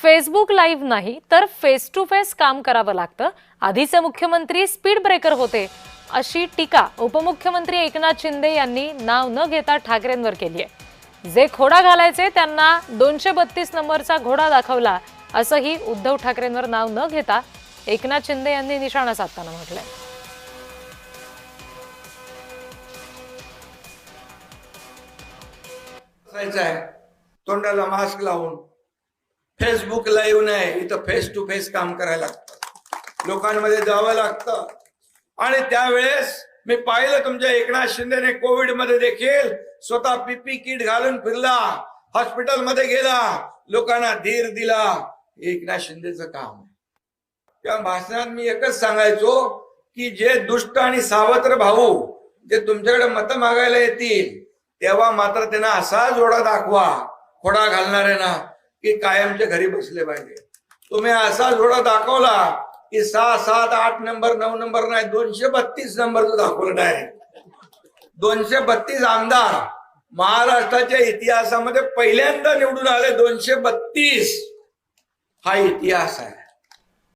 Facebook live नाही तर face to face काम करावं लागतं. आधीचे मुख्यमंत्री स्पीड ब्रेकर होते, अशी टीका उपमुख्यमंत्री एकनाथ शिंदे यांनी नाव न घेता ठाकरेंवर केली आहे. जे घोडा घालायचे त्यांना 232 नंबरचा घोडा दाखवला, असंही उद्धव ठाकरेंवर नाव न घेता एकनाथ शिंदे यांनी निशाणा साधताना म्हटलंय. तोंडाला मास्क लावून फेसबुक लाईव्ह नाही, इथं फेस टू फेस काम करायला लागतं, लोकांमध्ये जावं लागतं. आणि त्यावेळेस मी पाहिलं तुमच्या एकनाथ शिंदेने कोविड मध्ये देखील स्वतः पीपी किट घालून फिरला, हॉस्पिटलमध्ये गेला, लोकांना धीर दिला. एकनाथ शिंदेचं काम आहे. त्या भाषणात मी एकच सांगायचो की जे दुष्ट आणि सावत्र भाऊ जे तुमच्याकडे मतं मागायला येतील तेव्हा मात्र त्यांना असा जोडा दाखवा खोडा घालणाऱ्यांना की कायमच्या घरी बसले पाहिजे. तुम्ही असा जोडा दाखवला की 6, 7, 8 नंबर 9 नंबर नाही 232 नंबरचं दाखवलं डायरेक्ट. 232 आमदार महाराष्ट्राच्या इतिहासामध्ये पहिल्यांदा निवडून आले. 232 हा इतिहास आहे.